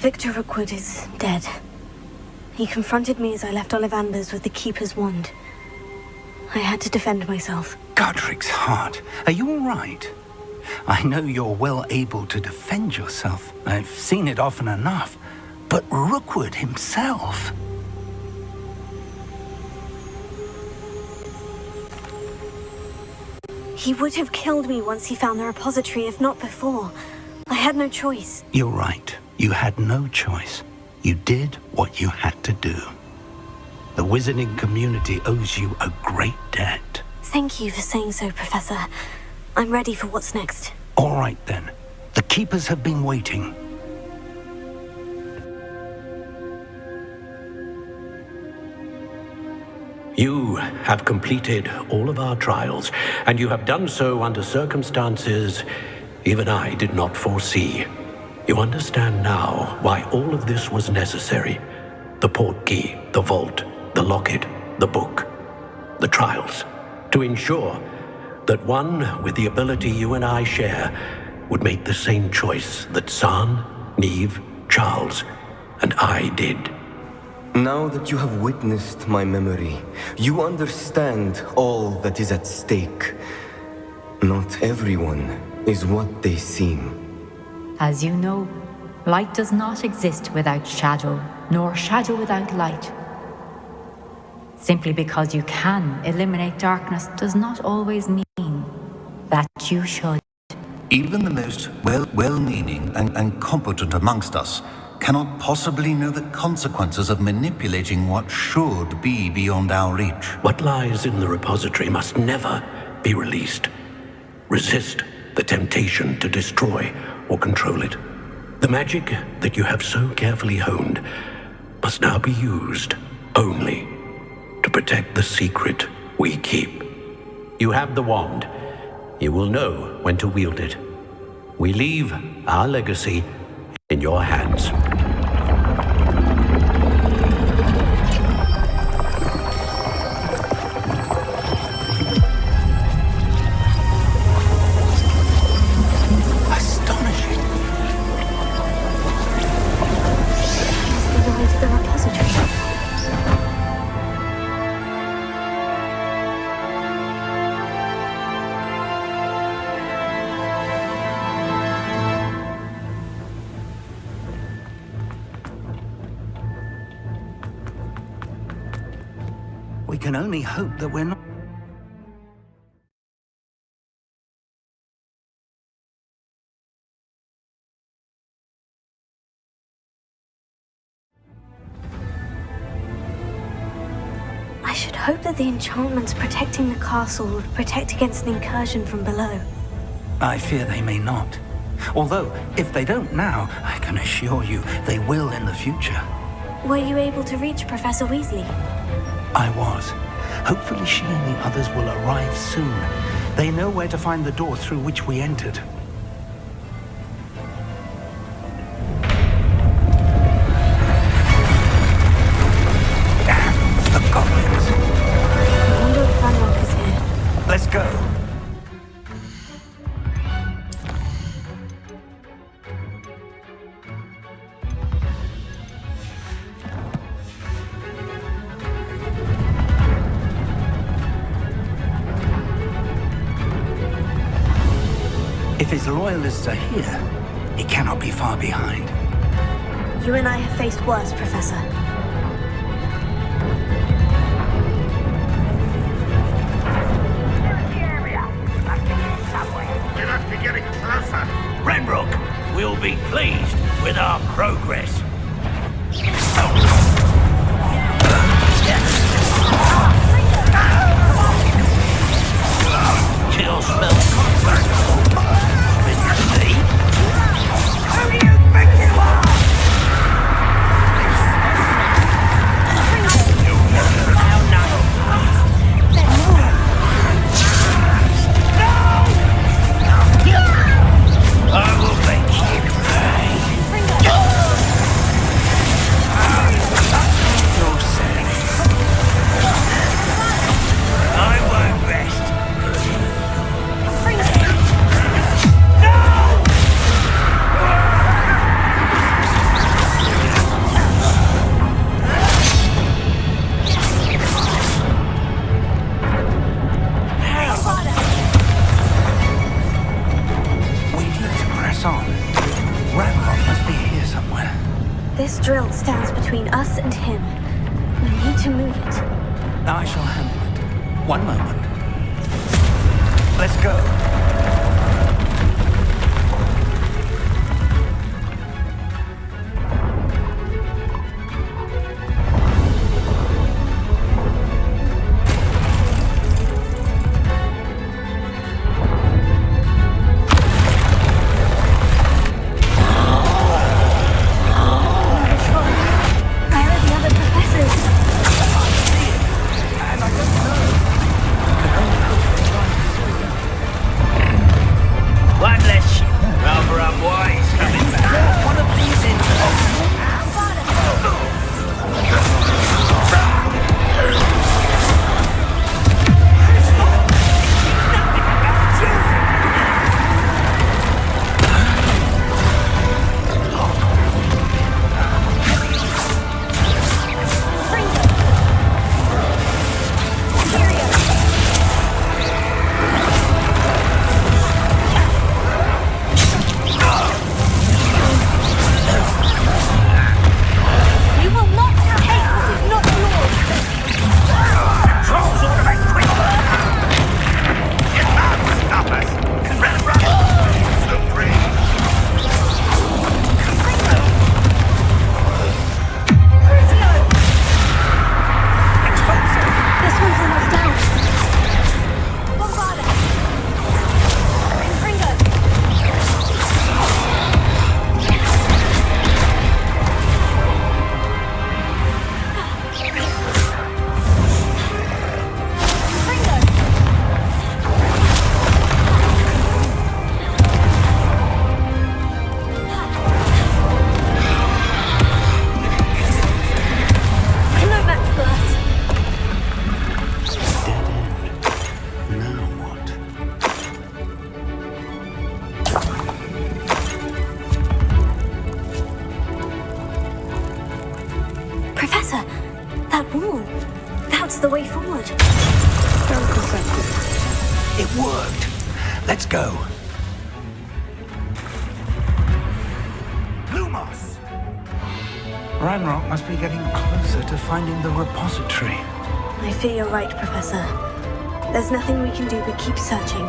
Victor Rookwood is dead. He confronted me as I left Ollivander's with the Keeper's wand. I had to defend myself. Godric's heart. Are you all right? I know you're well able to defend yourself. I've seen it often enough. But Rookwood himself... He would have killed me once he found the repository, if not before. I had no choice. You're right. You had no choice. You did what you had to do. The wizarding community owes you a great debt. Thank you for saying so, Professor. I'm ready for what's next. All right, then. The Keepers have been waiting. You have completed all of our trials, and you have done so under circumstances even I did not foresee. You understand now why all of this was necessary. The portkey, the vault, the locket, the book, the trials. To ensure that one with the ability you and I share would make the same choice that San, Neve, Charles, and I did. Now that you have witnessed my memory, you understand all that is at stake. Not everyone is what they seem. As you know, light does not exist without shadow, nor shadow without light. Simply because you can eliminate darkness does not always mean that you should. Even the most well-meaning and competent amongst us cannot possibly know the consequences of manipulating what should be beyond our reach. What lies in the repository must never be released. Resist the temptation to destroy or control it. The magic that you have so carefully honed must now be used only to protect the secret we keep. You have the wand. You will know when to wield it. We leave our legacy in your hands. Astonishing. Must be the way to the repository. We can only hope that we're not... I should hope that the enchantments protecting the castle would protect against an incursion from below. I fear they may not. Although, if they don't now, I can assure you they will in the future. Were you able to reach Professor Weasley? I was. Hopefully she and the others will arrive soon. They know where to find the door through which we entered. The goblins. I wonder if Funlock is here. Let's go. If his loyalists are here, he cannot be far behind. You and I have faced worse, Professor. We must be getting closer. Renbrook will be pleased with our progress. Chill spell confirmed. Who do you think you are? stands between us and him. We need to move it. I shall handle it. One moment. Let's go. the way forward. Very perceptive. It worked. Let's go. Lumos! Ranrock must be getting closer to finding the repository. I fear you're right, Professor. There's nothing we can do but keep searching.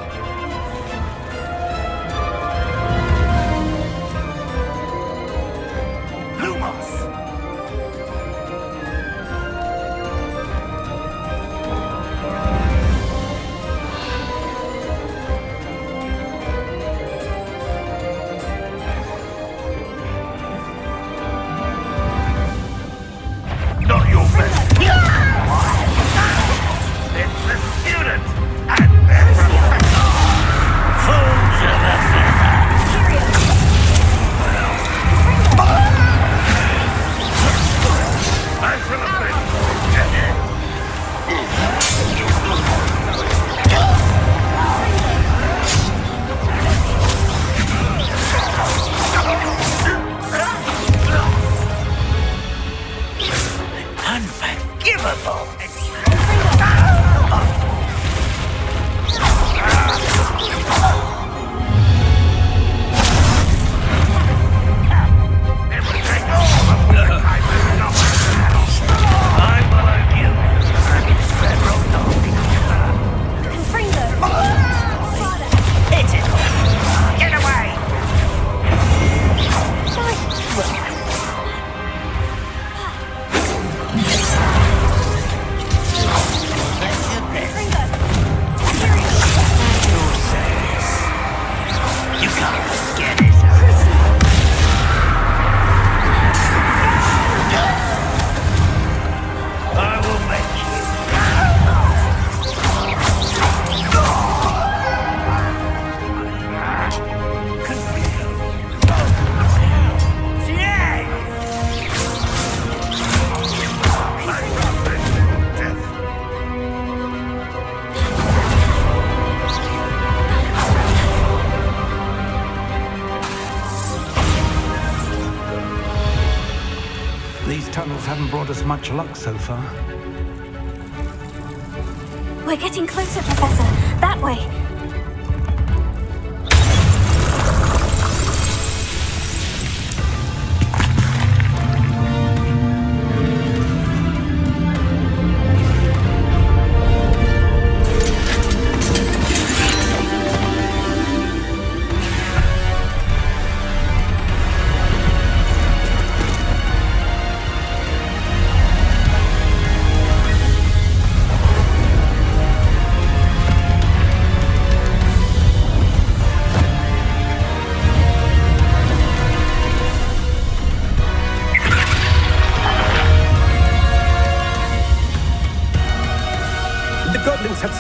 These tunnels haven't brought us much luck so far. We're getting closer, Professor. That way.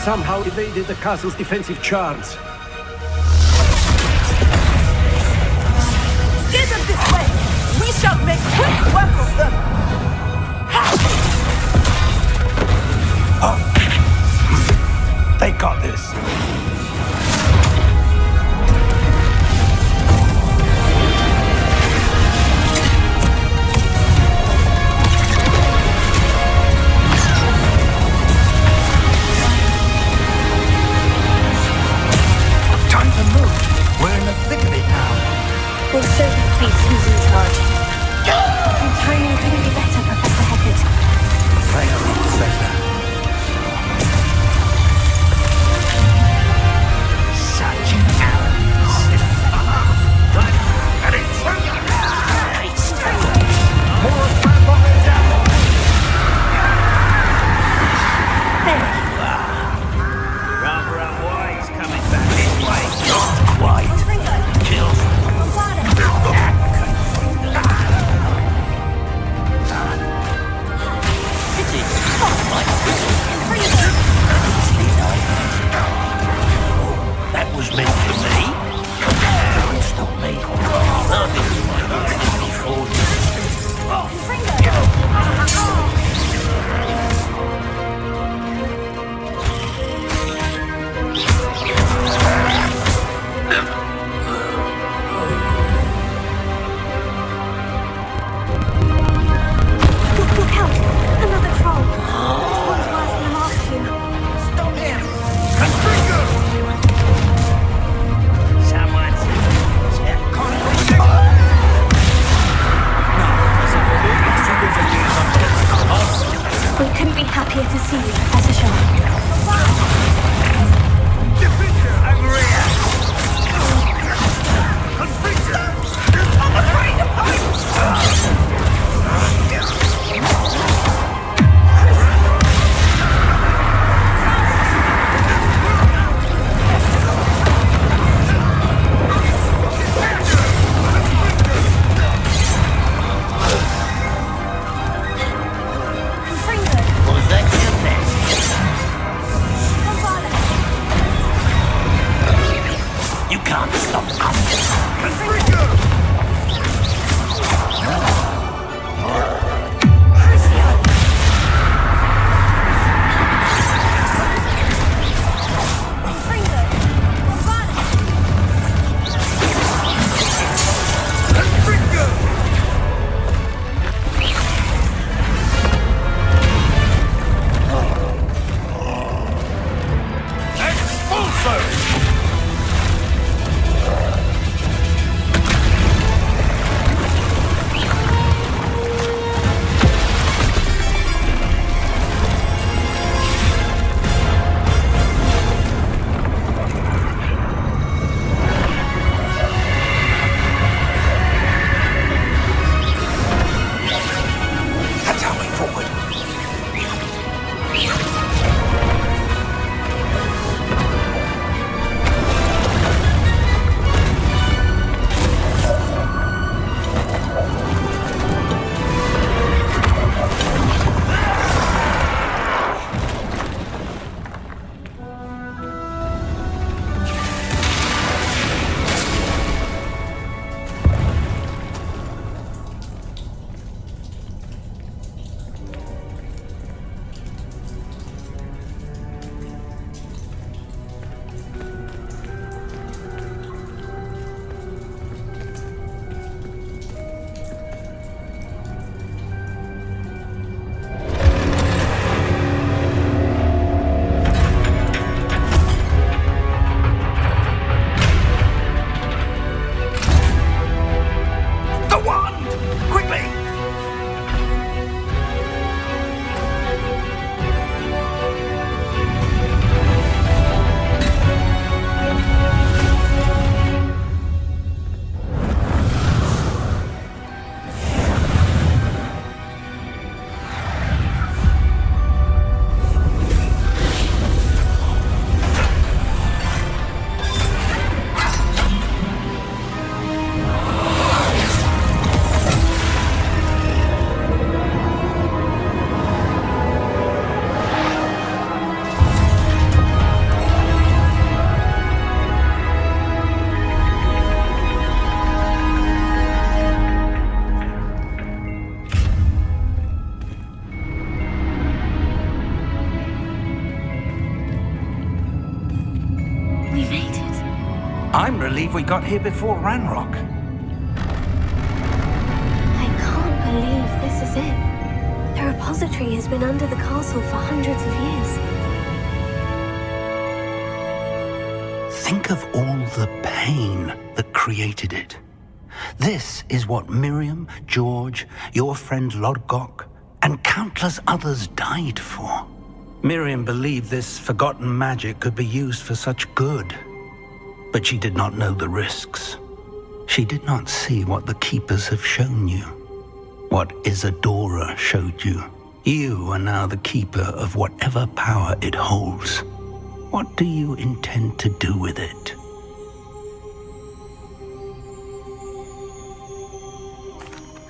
somehow evaded the castle's defensive charms. Steer them this way! We shall make quick work of them! They got this. Time to move. We're in the thick of it now. We'll show the police who's in charge. Your timing couldn't be better, Professor Heckett. Thank you, Professor. I'm relieved we got here before Ranrock. I can't believe this is it. The repository has been under the castle for hundreds of years. Think of all the pain that created it. This is what Miriam, George, your friend Lodgok, and countless others died for. Miriam believed this forgotten magic could be used for such good. But she did not know the risks. She did not see what the Keepers have shown you. What Isadora showed you. You are now the Keeper of whatever power it holds. What do you intend to do with it?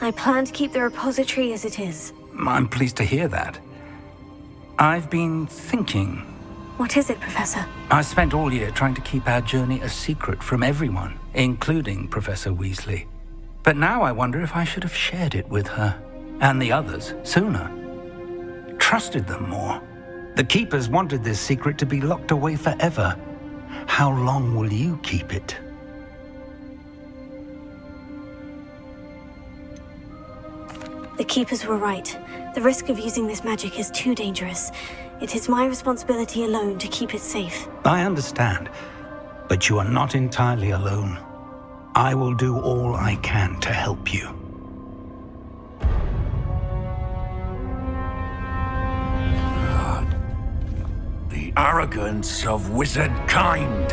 I plan to keep the repository as it is. I'm pleased to hear that. I've been thinking. What is it, Professor? I spent all year trying to keep our journey a secret from everyone, including Professor Weasley. But now I wonder if I should have shared it with her, and the others, sooner. Trusted them more. The Keepers wanted this secret to be locked away forever. How long will you keep it? The Keepers were right. The risk of using this magic is too dangerous. It is my responsibility alone to keep it safe. I understand, but you are not entirely alone. I will do all I can to help you. The arrogance of wizard kind.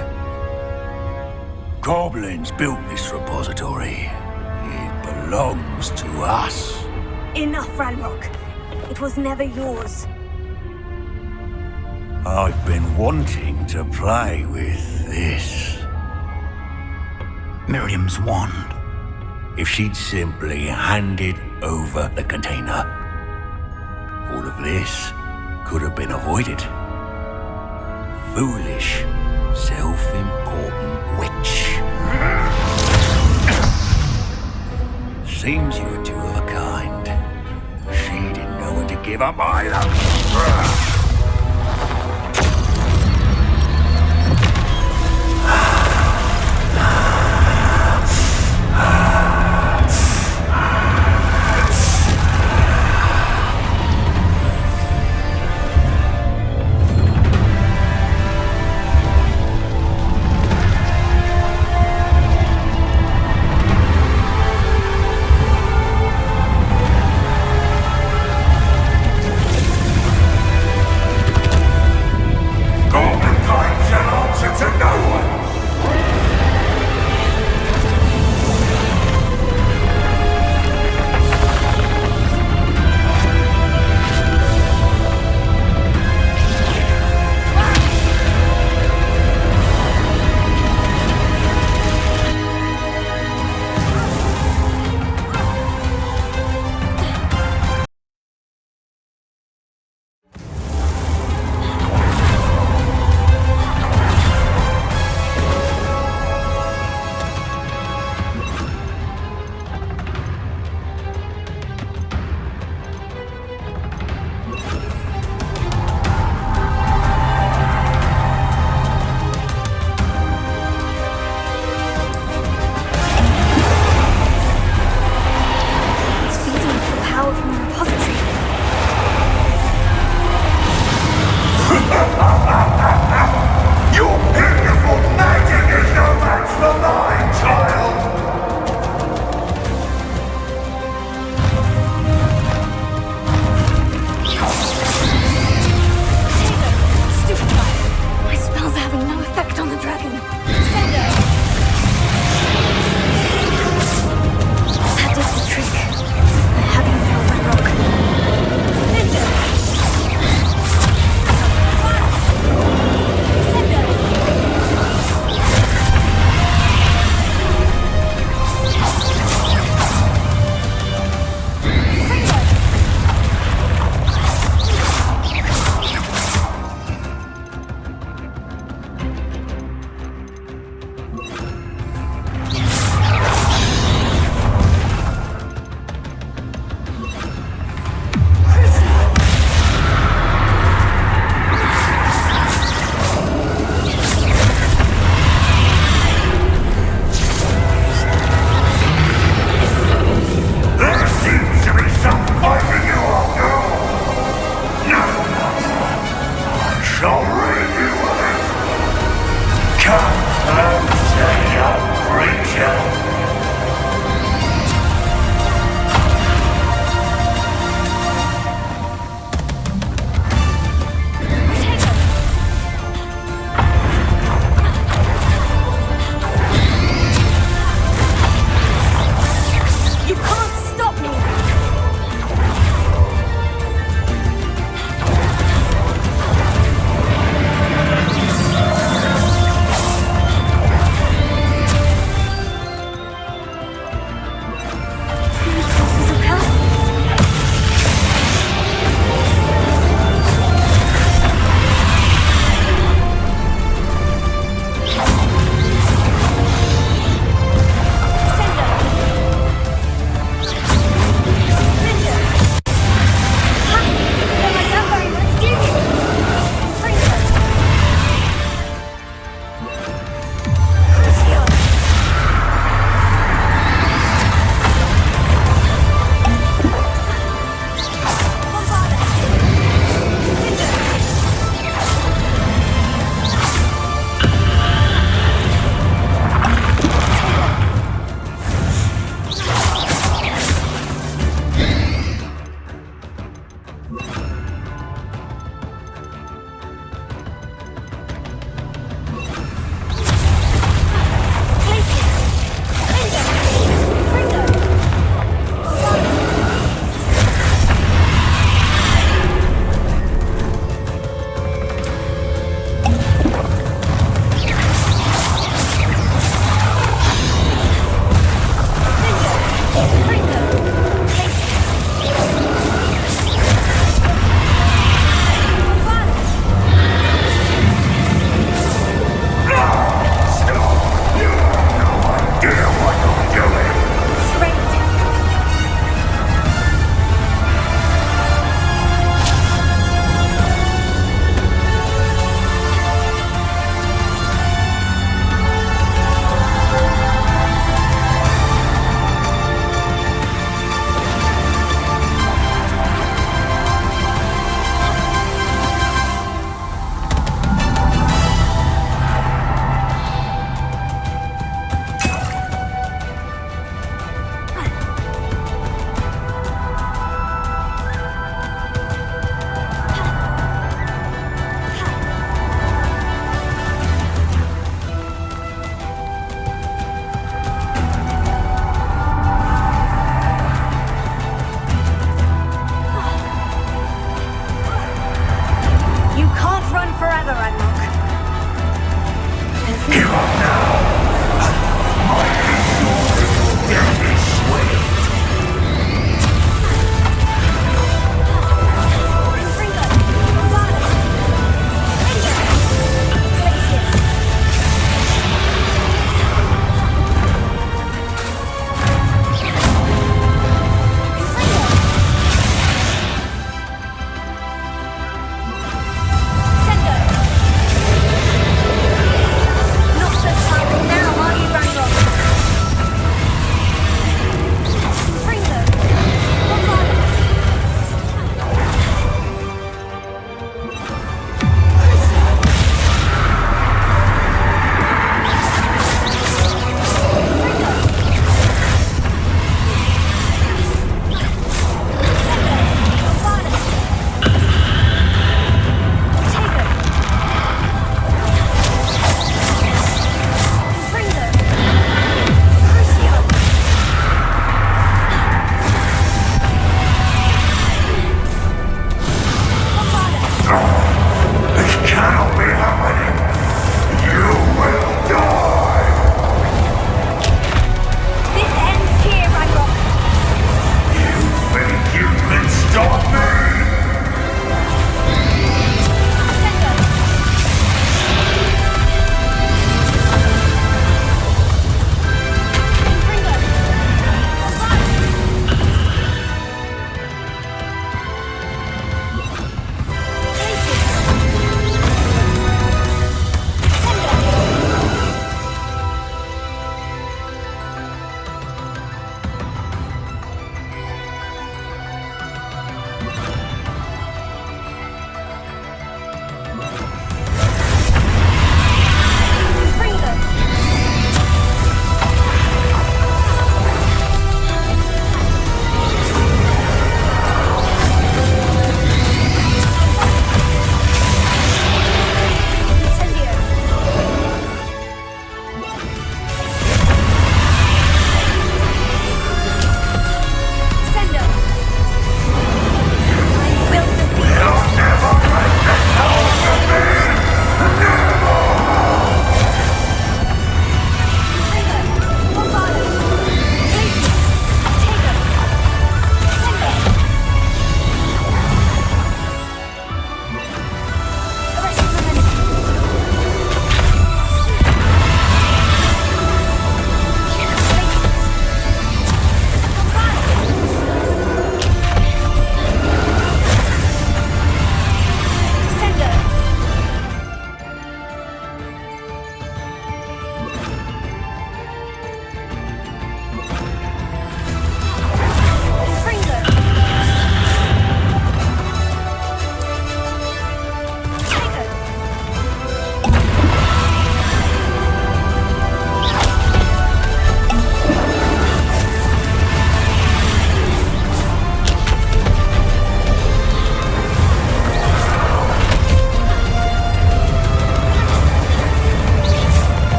Goblins built this repository. It belongs to us. Enough, Ranrock. It was never yours. I've been wanting to play with this. Miriam's wand. If she'd simply handed over the container, all of this could have been avoided. Foolish, self-important witch. Seems you were two of a kind. She didn't know when to give up either.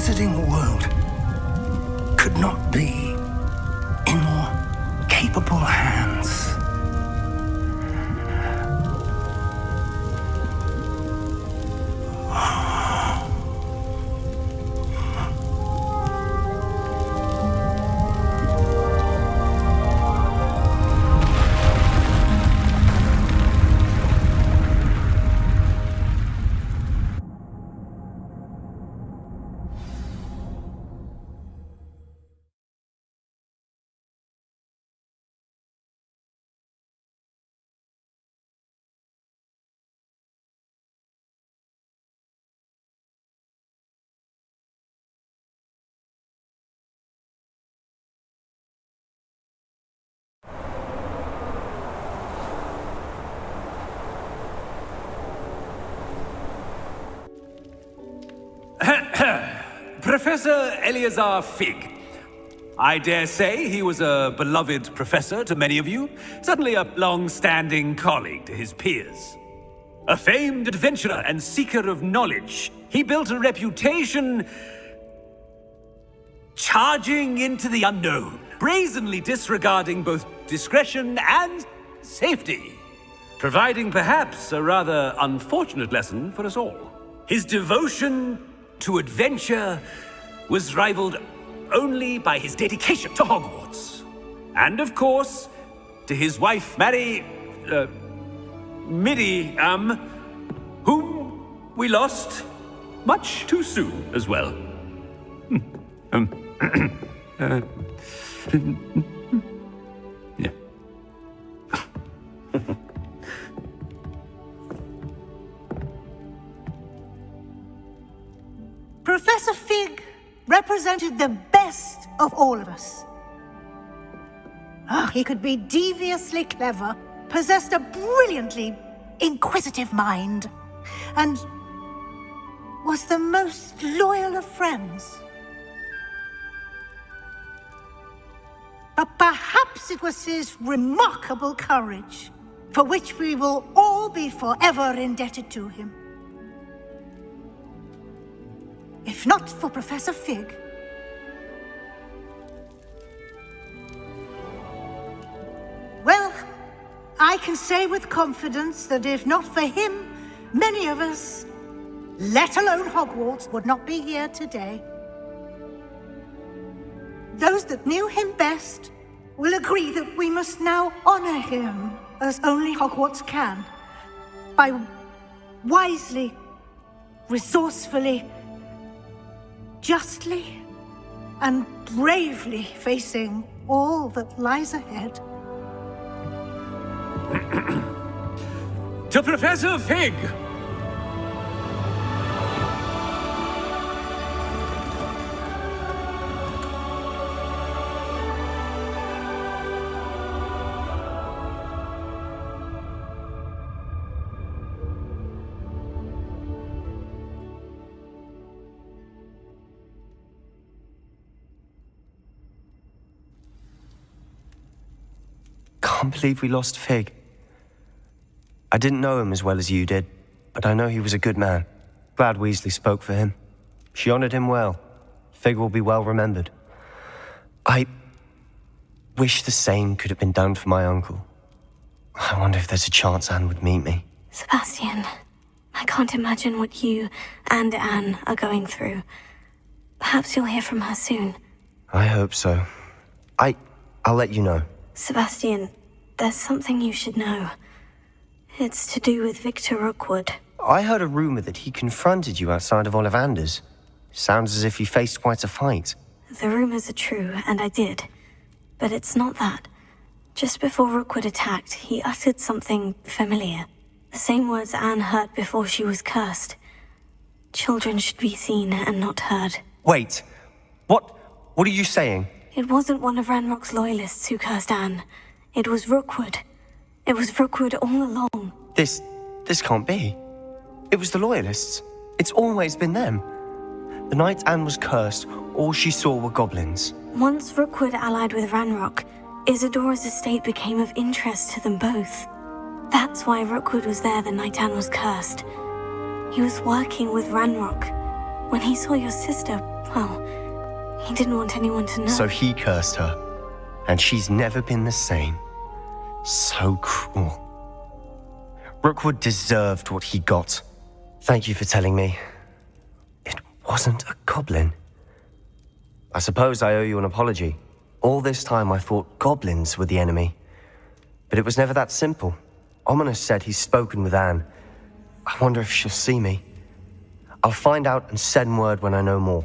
wizarding world could not be in more capable hands. Professor Eleazar Fig. I dare say he was a beloved professor to many of you, certainly a long-standing colleague to his peers. A famed adventurer and seeker of knowledge, he built a reputation charging into the unknown, brazenly disregarding both discretion and safety, providing perhaps a rather unfortunate lesson for us all. His devotion to adventure was rivaled only by his dedication to Hogwarts. And of course, to his wife, Midi, whom we lost much too soon as well. Yeah. Professor Fig represented the best of all of us. He could be deviously clever, possessed a brilliantly inquisitive mind, and was the most loyal of friends. But perhaps it was his remarkable courage, for which we will all be forever indebted to him. If not for Professor Fig, well, I can say with confidence that if not for him, many of us, let alone Hogwarts, would not be here today. Those that knew him best will agree that we must now honor him as only Hogwarts can, by wisely, resourcefully, justly and bravely facing all that lies ahead. To Professor Fig! Can't believe we lost Fig. I didn't know him as well as you did, but I know he was a good man. Glad Weasley spoke for him. She honored him well. Fig will be well remembered. I wish the same could have been done for my uncle. I wonder if there's a chance Anne would meet me. Sebastian, I can't imagine what you and Anne are going through. Perhaps you'll hear from her soon. I hope so. I'll let you know. Sebastian, there's something you should know. It's to do with Victor Rookwood. I heard a rumor that he confronted you outside of Ollivander's. Sounds as if you faced quite a fight. The rumors are true, and I did. But it's not that. Just before Rookwood attacked, he uttered something familiar. The same words Anne heard before she was cursed. Children should be seen and not heard. Wait. What are you saying? It wasn't one of Ranrock's loyalists who cursed Anne. It was Rookwood. It was Rookwood all along. This can't be. It was the Loyalists. It's always been them. The night Anne was cursed, all she saw were goblins. Once Rookwood allied with Ranrock, Isadora's estate became of interest to them both. That's why Rookwood was there the night Anne was cursed. He was working with Ranrock, When he saw your sister, well, he didn't want anyone to know. So he cursed her, and she's never been the same. So cruel. Rookwood deserved what he got. Thank you for telling me. It wasn't a goblin. I suppose I owe you an apology. All this time I thought goblins were the enemy. But it was never that simple. Ominous said he's spoken with Anne. I wonder if she'll see me. I'll find out and send word when I know more.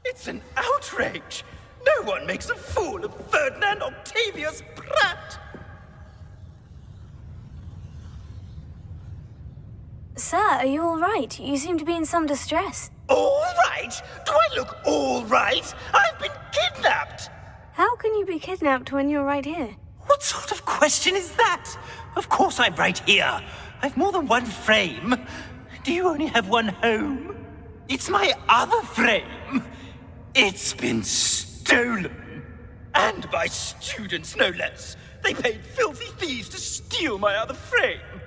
It's an outrage! No one makes a fool of Ferdinand Octavius Pratt! Sir, are you all right? You seem to be in some distress. All right? Do I look all right? I've been kidnapped! How can you be kidnapped when you're right here? What sort of question is that? Of course I'm right here. I've more than one frame. Do you only have one home? It's my other frame. It's been stolen. And by students, no less. They paid filthy thieves to steal my other frame.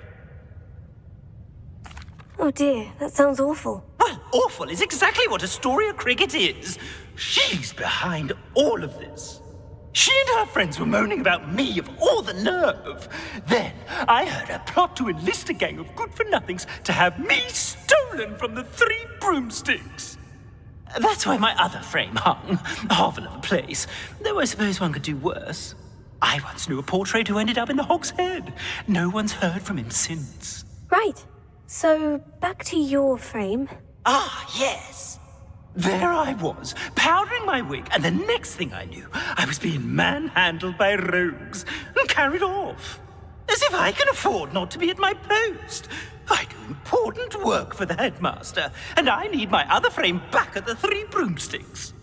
Oh dear, that sounds awful. Well, awful is exactly what Astoria Cricket is. She's behind all of this. She and her friends were moaning about me of all the nerve. Then I heard her plot to enlist a gang of good-for-nothings to have me stolen from the Three Broomsticks. That's why my other frame hung. A hovel of a place. Though I suppose one could do worse. I once knew a portrait who ended up in the Hog's Head. No one's heard from him since. Right. So, back to your frame. Ah, yes. There I was, powdering my wig, and the next thing I knew, I was being manhandled by rogues and carried off. As if I can afford not to be at my post. I do important work for the headmaster, and I need my other frame back at the Three Broomsticks.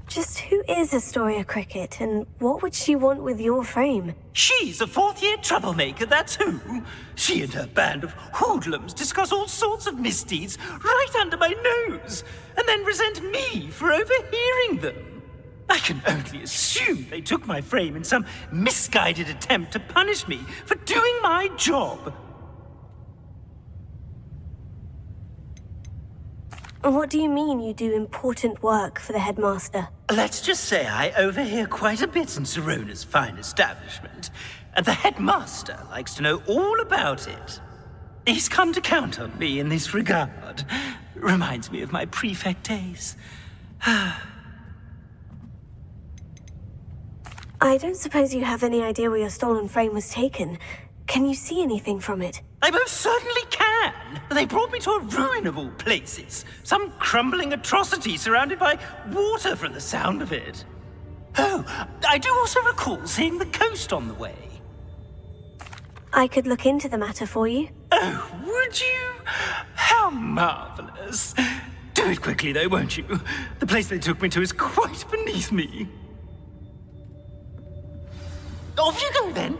Just who is Astoria Cricket, and what would she want with your frame? She's a fourth-year troublemaker, that's who. She and her band of hoodlums discuss all sorts of misdeeds right under my nose, and then resent me for overhearing them. I can only assume they took my frame in some misguided attempt to punish me for doing my job. What do you mean you do important work for the headmaster? Let's just say I overhear quite a bit in Sirona's fine establishment, and the headmaster likes to know all about it. He's come to count on me in this regard. Reminds me of my prefect days. I don't suppose you have any idea where your stolen frame was taken. Can you see anything from it? I most certainly can. They brought me to a ruin of all places. Some crumbling atrocity surrounded by water from the sound of it. Oh, I do also recall seeing the coast on the way. I could look into the matter for you. Oh, would you? How marvelous. Do it quickly though, won't you? The place they took me to is quite beneath me. Off you go then.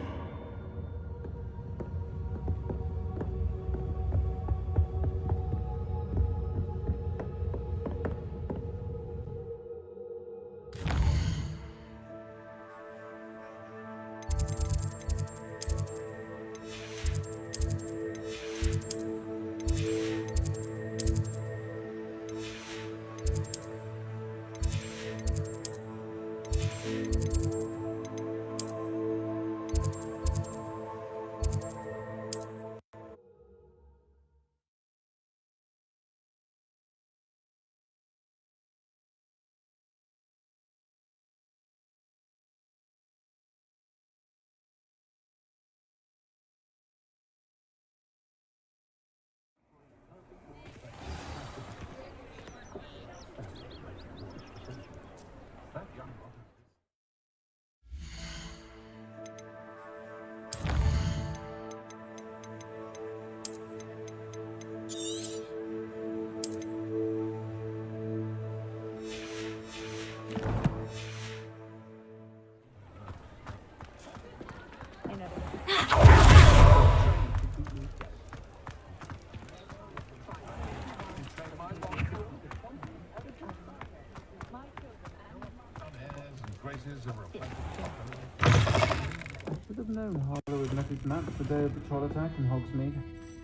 Should have known Harlow would met his match the day of the troll attack in Hogsmeade.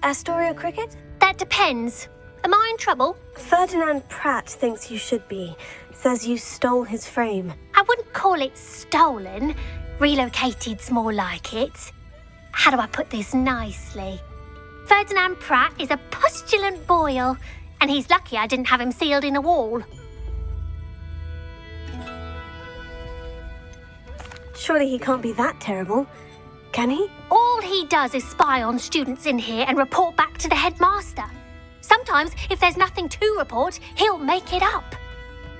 Astoria Cricket? That depends. Am I in trouble? Ferdinand Pratt thinks you should be. Says you stole his frame. I wouldn't call it stolen. Relocated's more like it. How do I put this nicely? Ferdinand Pratt is a postulant boil, and he's lucky I didn't have him sealed in a wall. Surely he can't be that terrible, can he? All he does is spy on students in here and report back to the headmaster. Sometimes, if there's nothing to report, he'll make it up.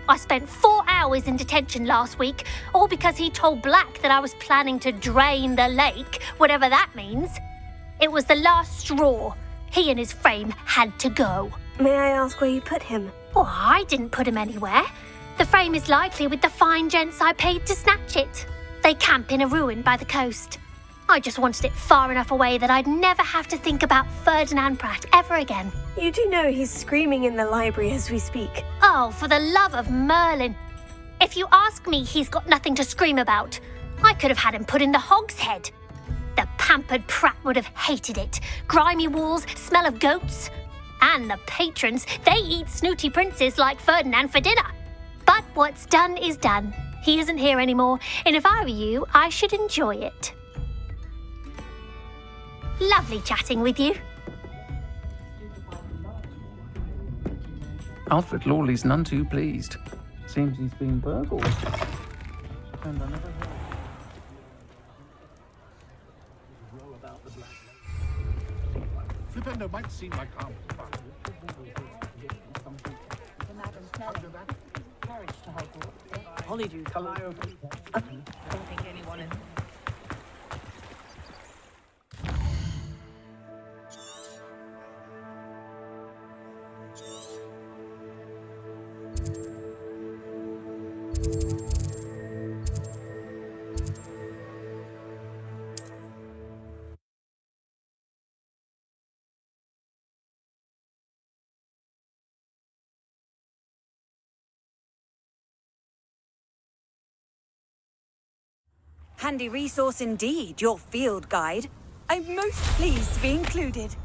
I spent 4 hours in detention last week, all because he told Black that I was planning to drain the lake, whatever that means. It was the last straw. He and his frame had to go. May I ask where you put him? Oh, I didn't put him anywhere. The frame is likely with the fine gents I paid to snatch it. They camp in a ruin by the coast. I just wanted it far enough away that I'd never have to think about Ferdinand Pratt ever again. You do know he's screaming in the library as we speak. Oh, for the love of Merlin. If you ask me, he's got nothing to scream about. I could have had him put in the hogshead. The pampered Pratt would have hated it. Grimy walls, smell of goats. And the patrons, they eat snooty princes like Ferdinand for dinner. But what's done is done. He isn't here anymore, and if I were you, I should enjoy it. Lovely chatting with you. Alfred Lawley's none too pleased. Seems he's been burgled. And I never heard. Flipendo might seem like harmless, but Honeydew colour. I don't think anyone in. Handy resource indeed, your field guide. I'm most pleased to be included.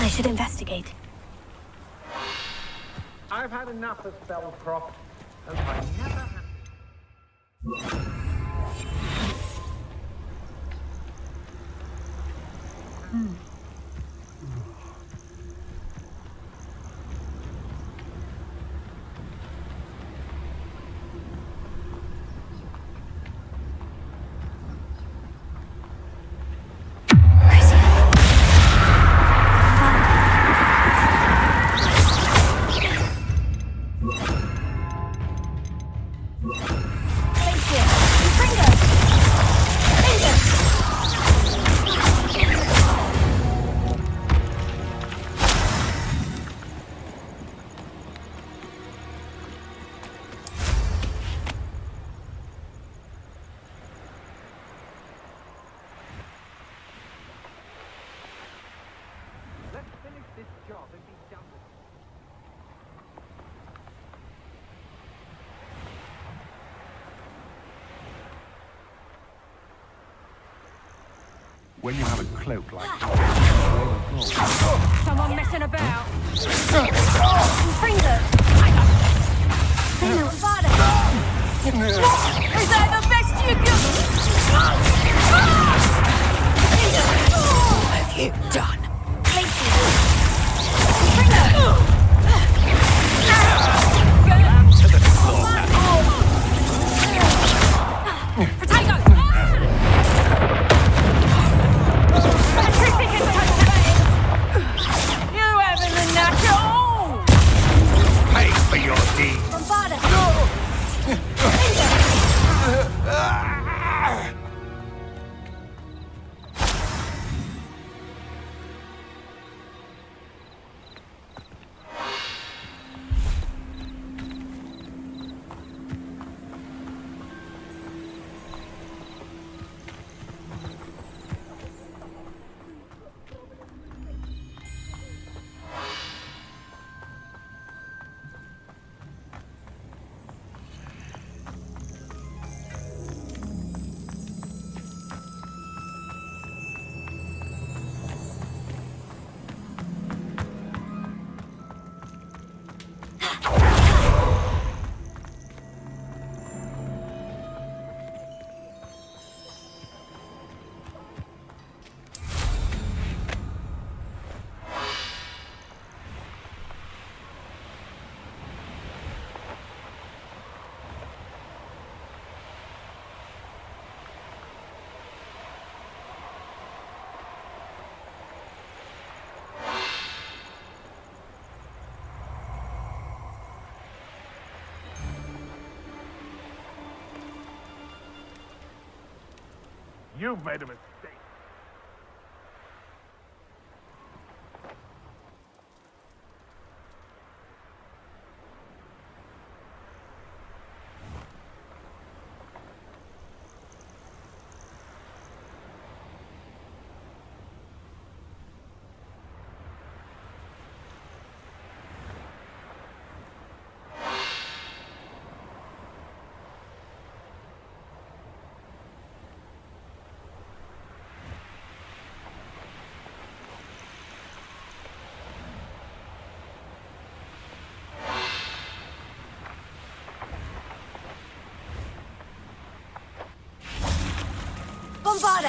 I should investigate. I've had enough of Spellcroft, and I never have. this job and be done with it. When you have a cloak like Someone messing about. Pringo! Is that the best you can? What have you done? To the slaughter. Potato! You having the knack at all? Pay for your deed. You've made a mistake. Bombarda!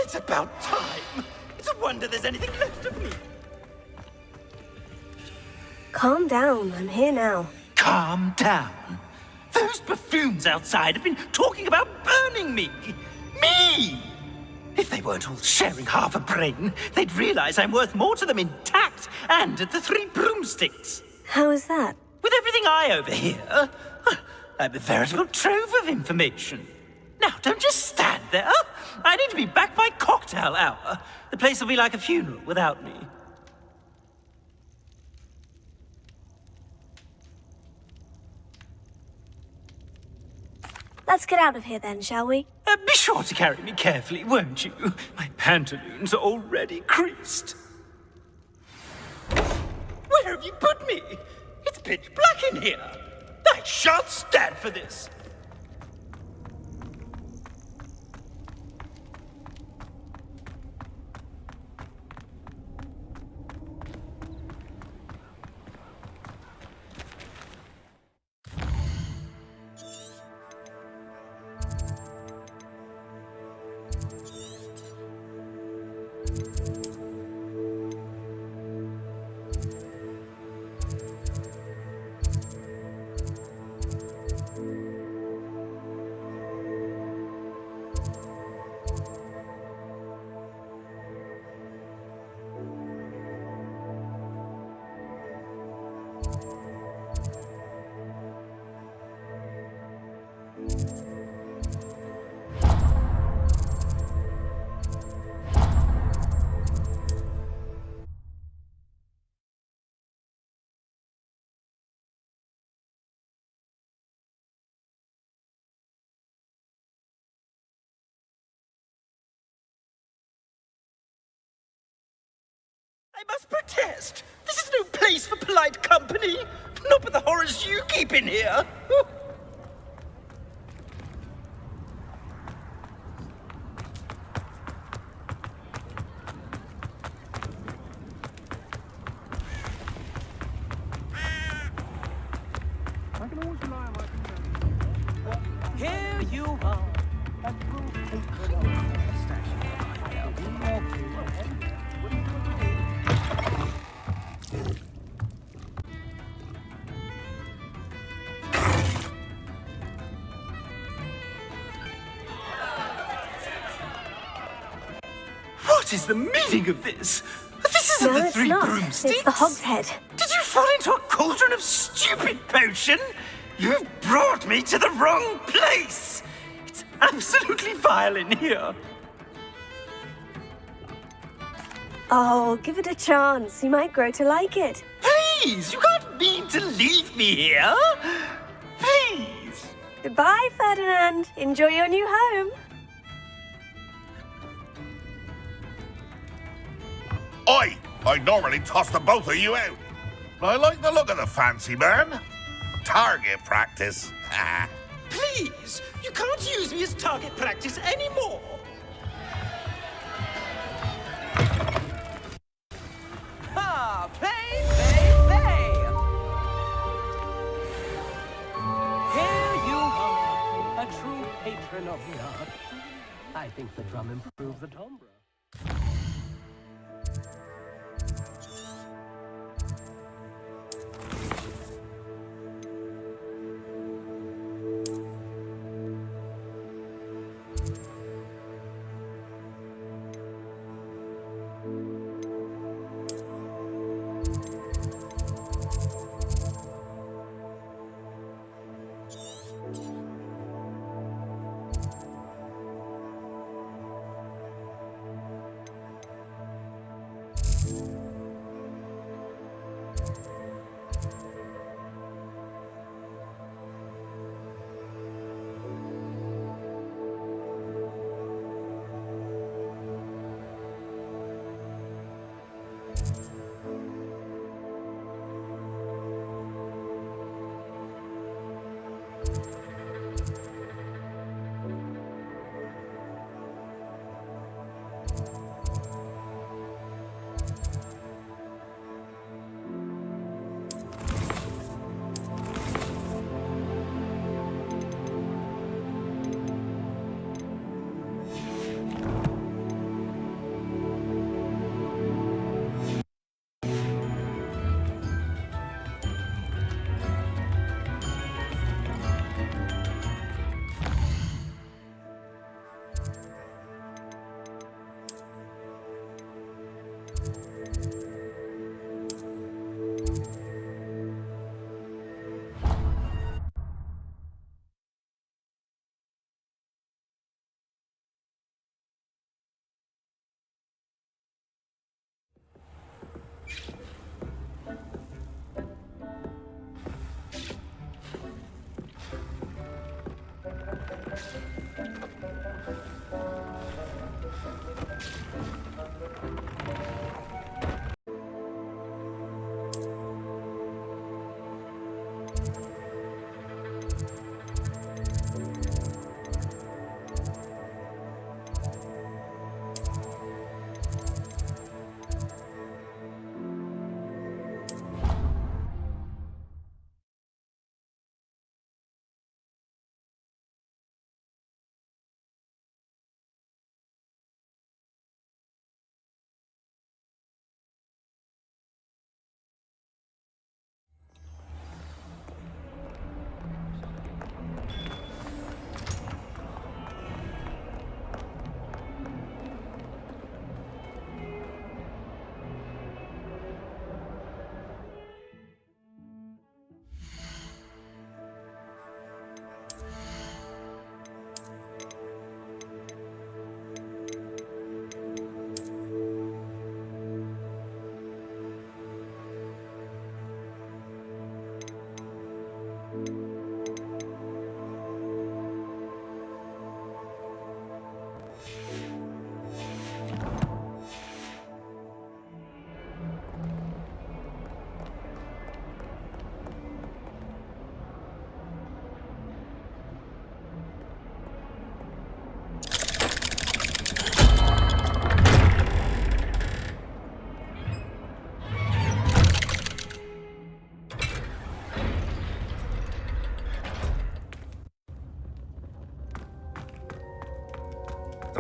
It's about time. It's a wonder there's anything left of me. Calm down. I'm here now. Calm down. Those buffoons outside have been talking about burning me. Me! If they weren't all sharing half a brain, they'd realize I'm worth more to them intact and at the Three Broomsticks. How is that? With everything I overhear, I'm a veritable trove of information. Now, don't just stand there. I need to be back by cocktail hour. The place will be like a funeral without me. Let's get out of here then, shall we? Be sure to carry me carefully, won't you? My pantaloons are already creased. Where have you put me? It's pitch black in here. I shan't stand for this. I must protest. This is no place for polite company. Not with the horrors you keep in here. Here you are. What is the meaning of this? This isn't No, the it's Three not. Broomsticks. It's the Hog's Head. Did you fall into a cauldron of stupid potion? You've brought me to the wrong place. It's absolutely vile in here. Oh, give it a chance. You might grow to like it. Please, you can't mean to leave me here. Please. Goodbye, Ferdinand. Enjoy your new home. I'd normally toss the both of you out. But I like the look of the fancy man. Target practice. Please, you can't use me as target practice anymore. Ha! Play, play, play! Here you are, a true patron of the art. I think the drum improves the timbre.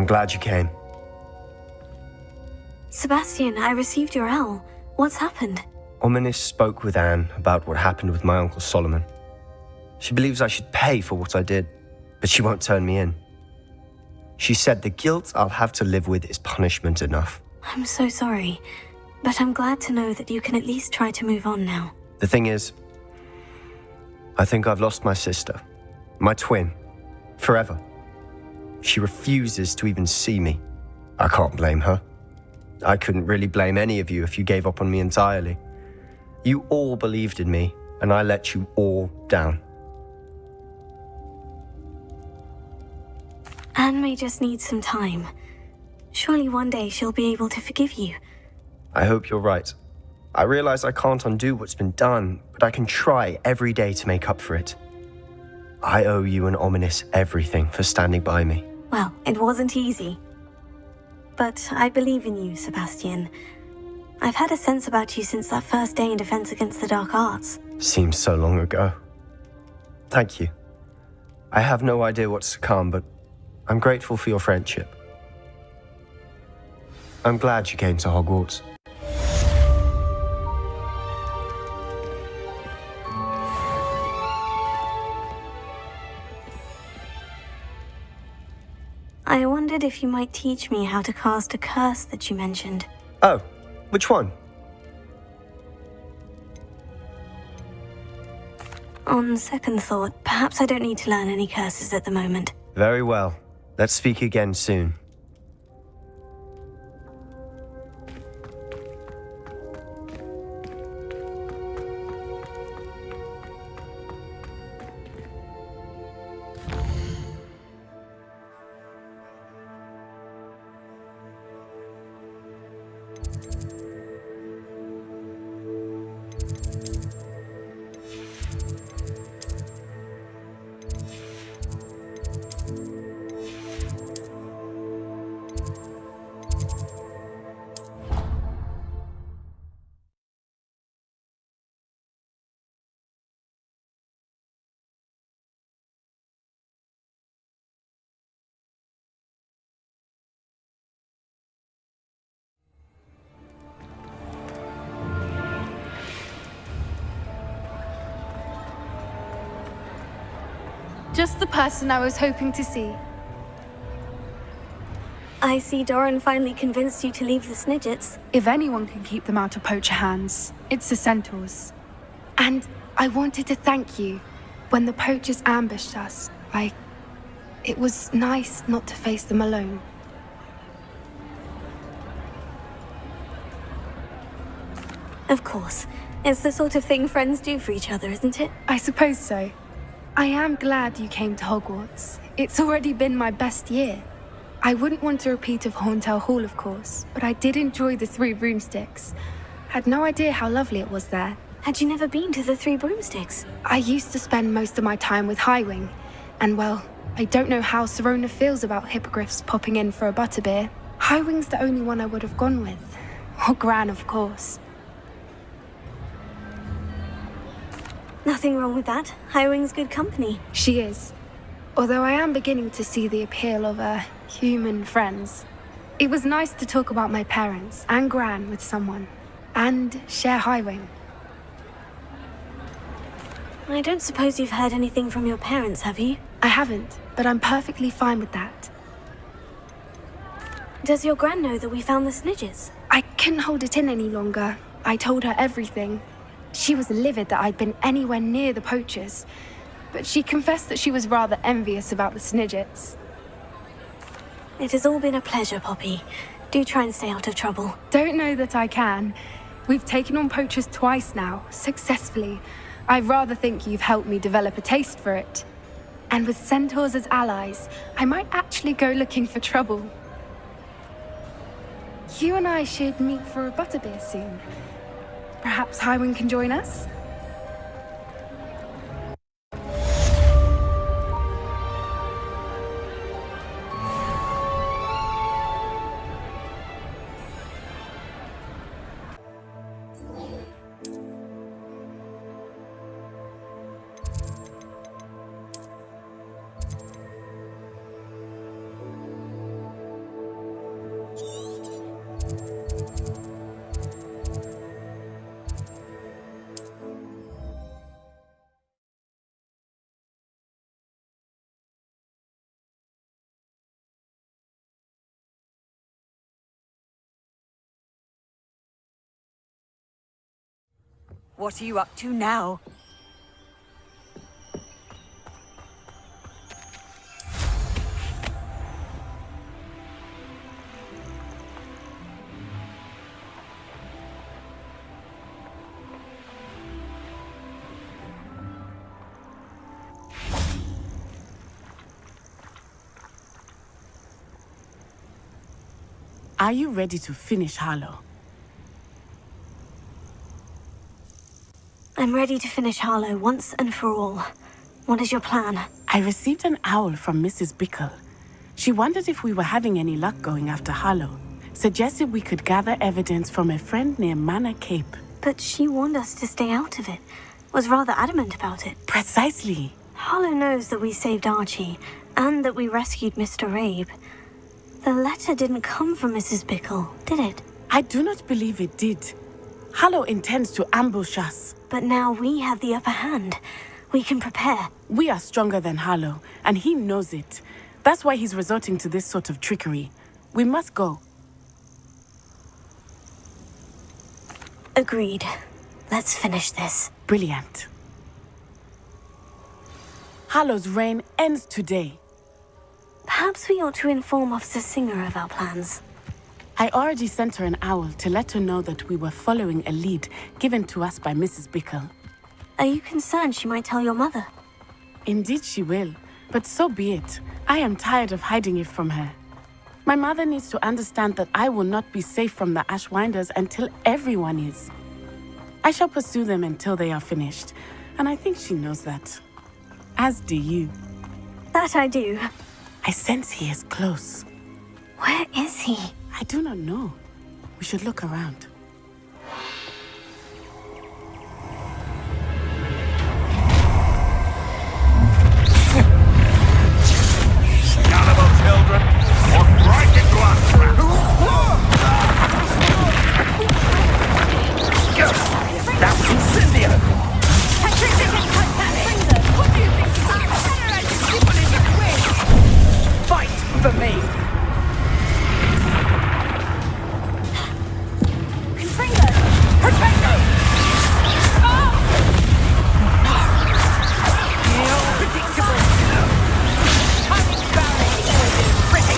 I'm glad you came. Sebastian, I received your L. What's happened? Ominis spoke with Anne about what happened with my Uncle Solomon. She believes I should pay for what I did, but she won't turn me in. She said the guilt I'll have to live with is punishment enough. I'm so sorry, but I'm glad to know that you can at least try to move on now. The thing is, I think I've lost my sister, my twin, forever. She refuses to even see me. I can't blame her. I couldn't really blame any of you if you gave up on me entirely. You all believed in me, and I let you all down. Anne may just need some time. Surely one day she'll be able to forgive you. I hope you're right. I realize I can't undo what's been done, but I can try every day to make up for it. I owe you and Ominis everything for standing by me. Well, it wasn't easy. But I believe in you, Sebastian. I've had a sense about you since that first day in Defense Against the Dark Arts. Seems so long ago. Thank you. I have no idea what's to come, but I'm grateful for your friendship. I'm glad you came to Hogwarts. I wondered if you might teach me how to cast a curse that you mentioned. Oh, which one? On second thought, perhaps I don't need to learn any curses at the moment. Very well. Let's speak again soon. Just the person I was hoping to see. I see Doran finally convinced you to leave the Snidgets. If anyone can keep them out of poacher hands, it's the centaurs. And I wanted to thank you. When the poachers ambushed us, it was nice not to face them alone. Of course. It's the sort of thing friends do for each other, isn't it? I suppose so. I am glad you came to Hogwarts. It's already been my best year. I wouldn't want a repeat of Horntail Hall, of course, but I did enjoy the Three Broomsticks. Had no idea how lovely it was there. Had you never been to the Three Broomsticks? I used to spend most of my time with Highwing, and well, I don't know how Serona feels about hippogriffs popping in for a butterbeer. Highwing's the only one I would have gone with. Or Gran, of course. Nothing wrong with that. Highwing's good company. She is. Although I am beginning to see the appeal of human friends. It was nice to talk about my parents and Gran with someone. And share Highwing. I don't suppose you've heard anything from your parents, have you? I haven't, but I'm perfectly fine with that. Does your Gran know that we found the Snidgets? I couldn't hold it in any longer. I told her everything. She was livid that I'd been anywhere near the poachers, but she confessed that she was rather envious about the Snidgets. It has all been a pleasure, Poppy. Do try and stay out of trouble. Don't know that I can. We've taken on poachers twice now, successfully. I rather think you've helped me develop a taste for it. And with centaurs as allies, I might actually go looking for trouble. You and I should meet for a butterbeer soon. Perhaps Highwing can join us? What are you up to now? Are you ready to finish Harlow? I'm ready to finish Harlow once and for all. What is your plan? I received an owl from Mrs. Bickle. She wondered if we were having any luck going after Harlow. Suggested we could gather evidence from a friend near Manor Cape. But she warned us to stay out of it. Was rather adamant about it. Precisely. Harlow knows that we saved Archie, and that we rescued Mr. Rabe. The letter didn't come from Mrs. Bickle, did it? I do not believe it did. Harlow intends to ambush us. But now we have the upper hand. We can prepare. We are stronger than Harlow, and he knows it. That's why he's resorting to this sort of trickery. We must go. Agreed. Let's finish this. Brilliant. Harlow's reign ends today. Perhaps we ought to inform Officer Singer of our plans. I already sent her an owl to let her know that we were following a lead given to us by Mrs. Bickle. Are you concerned she might tell your mother? Indeed she will, but so be it. I am tired of hiding it from her. My mother needs to understand that I will not be safe from the Ashwinders until everyone is. I shall pursue them until they are finished, and I think she knows that. As do you. That I do. I sense he is close. Where is he? I do not know. We should look around. Cannibal children, walk right into our trap. That's incendio! What do you think about terrorizing people in this way? Fight for me! Confringo! Protego! Predictable! Hunting Valley! Ripping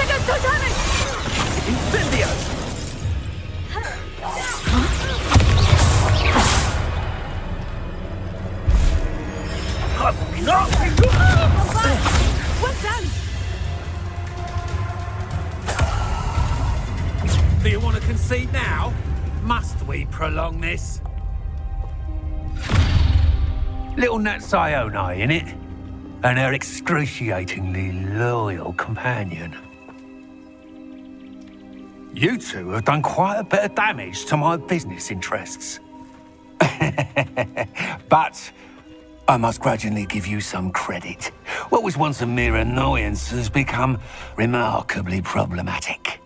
a Totale! Do you want to concede now? Must we prolong this? Little Nat Sione, innit? And her excruciatingly loyal companion. You two have done quite a bit of damage to my business interests. But I must grudgingly give you some credit. What was once a mere annoyance has become remarkably problematic.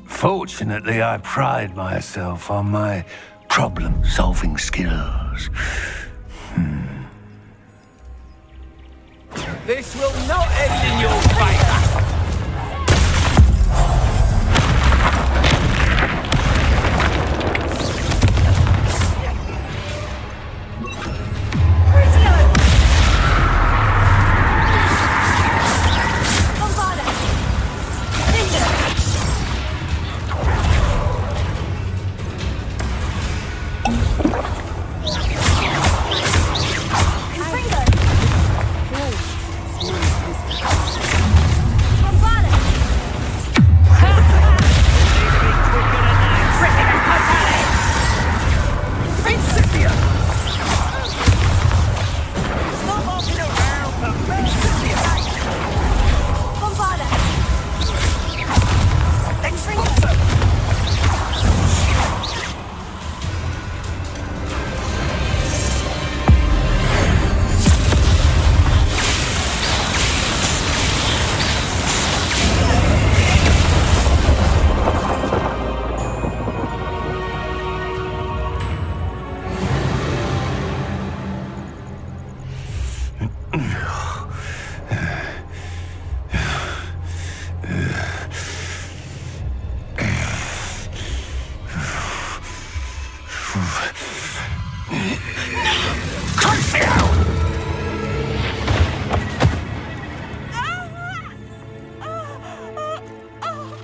Fortunately, I pride myself on my problem-solving skills. This will not end in your favor.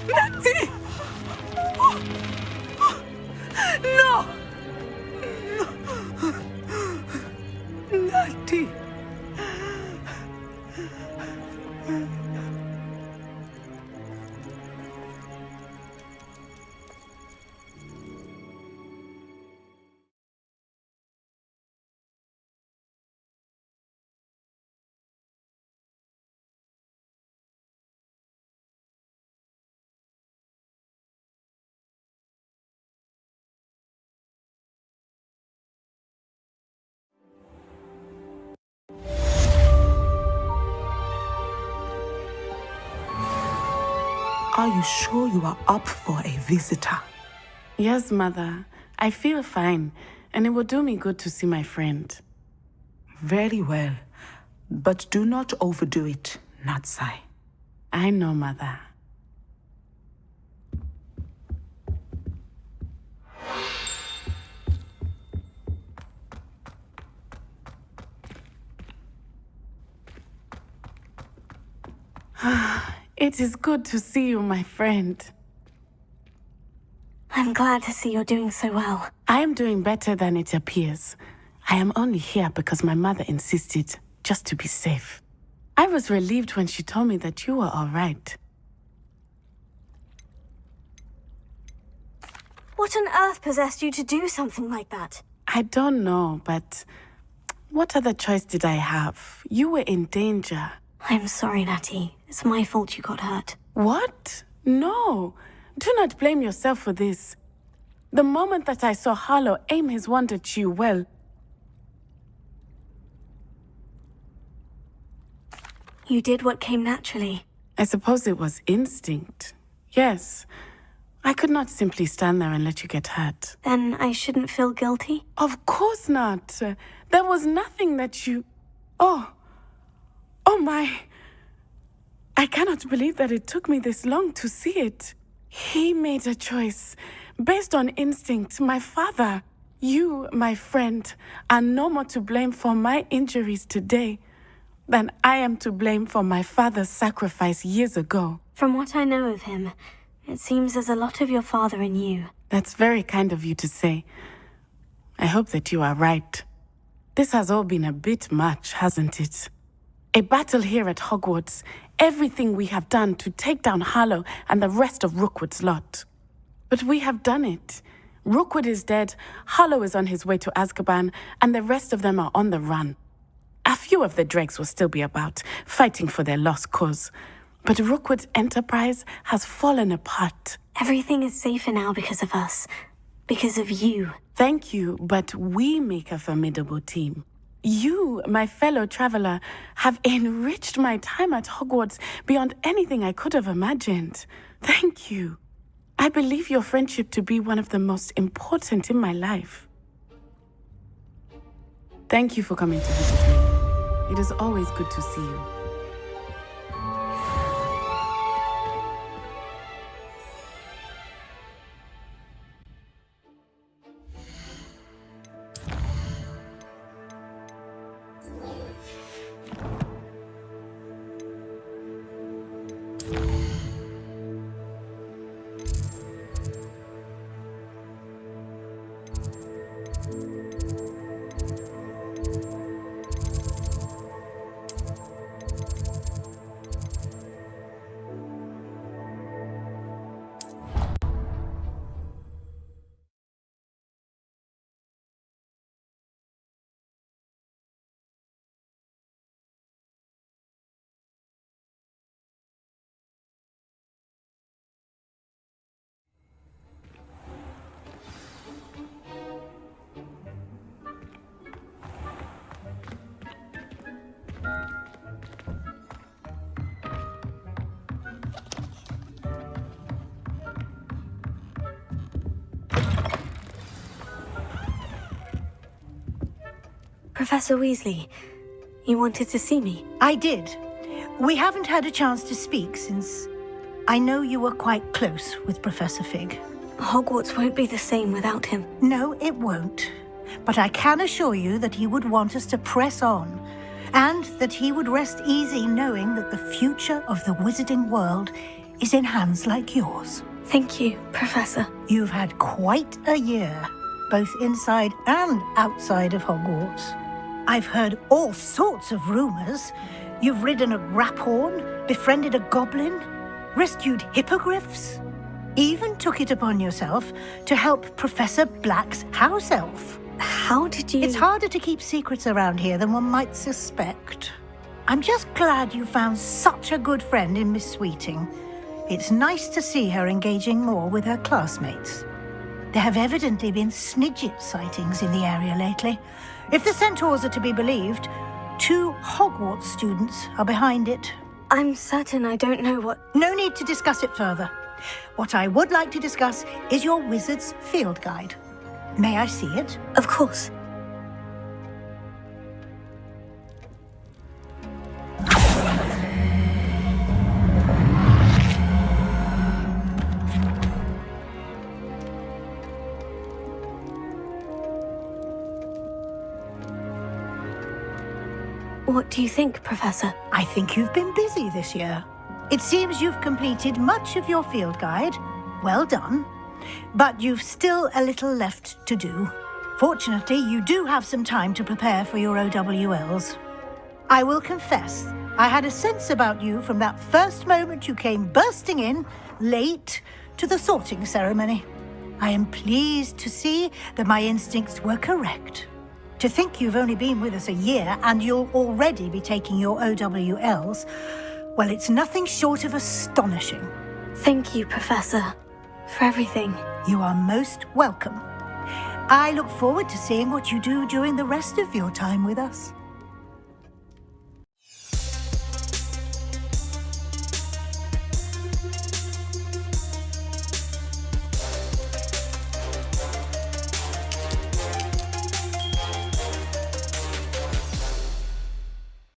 Natty! No! Natty! Are you sure you are up for a visitor? Yes, Mother. I feel fine, and it will do me good to see my friend. Very well. But do not overdo it, Natsai. I know, Mother. It is good to see you, my friend. I'm glad to see you're doing so well. I am doing better than it appears. I am only here because my mother insisted, just to be safe. I was relieved when she told me that you were all right. What on earth possessed you to do something like that? I don't know, but what other choice did I have? You were in danger. I'm sorry, Natty. It's my fault you got hurt. What? No. Do not blame yourself for this. The moment that I saw Harlow aim his wand at you, well... You did what came naturally. I suppose it was instinct. Yes. I could not simply stand there and let you get hurt. Then I shouldn't feel guilty? Of course not. There was nothing that you... Oh my... I cannot believe that it took me this long to see it. He made a choice based on instinct. My father, you, my friend, are no more to blame for my injuries today than I am to blame for my father's sacrifice years ago. From what I know of him, it seems there's a lot of your father in you. That's very kind of you to say. I hope that you are right. This has all been a bit much, hasn't it? A battle here at Hogwarts, everything we have done to take down Harlow and the rest of Rookwood's lot. But we have done it. Rookwood is dead, Harlow is on his way to Azkaban, and the rest of them are on the run. A few of the dregs will still be about, fighting for their lost cause. But Rookwood's enterprise has fallen apart. Everything is safer now because of us. Because of you. Thank you, but we make a formidable team. You, my fellow traveler, have enriched my time at Hogwarts beyond anything I could have imagined. Thank you. I believe your friendship to be one of the most important in my life. Thank you for coming to visit me. It is always good to see you. Professor Weasley, you wanted to see me? I did. We haven't had a chance to speak since I know you were quite close with Professor Fig. Hogwarts won't be the same without him. No, it won't. But I can assure you that he would want us to press on, and that he would rest easy knowing that the future of the wizarding world is in hands like yours. Thank you, Professor. You've had quite a year, both inside and outside of Hogwarts. I've heard all sorts of rumors. You've ridden a graphorn, befriended a goblin, rescued hippogriffs, even took it upon yourself to help Professor Black's house elf. How did you... It's harder to keep secrets around here than one might suspect. I'm just glad you found such a good friend in Miss Sweeting. It's nice to see her engaging more with her classmates. There have evidently been Snidget sightings in the area lately. If the centaurs are to be believed, 2 Hogwarts students are behind it. I'm certain I don't know what... No need to discuss it further. What I would like to discuss is your wizard's field guide. May I see it? Of course. What do you think, Professor? I think you've been busy this year. It seems you've completed much of your field guide. Well done. But you've still a little left to do. Fortunately, you do have some time to prepare for your OWLs. I will confess, I had a sense about you from that first moment you came bursting in, late, to the sorting ceremony. I am pleased to see that my instincts were correct. To think you've only been with us a year and you'll already be taking your OWLs, well, it's nothing short of astonishing. Thank you, Professor, for everything. You are most welcome. I look forward to seeing what you do during the rest of your time with us.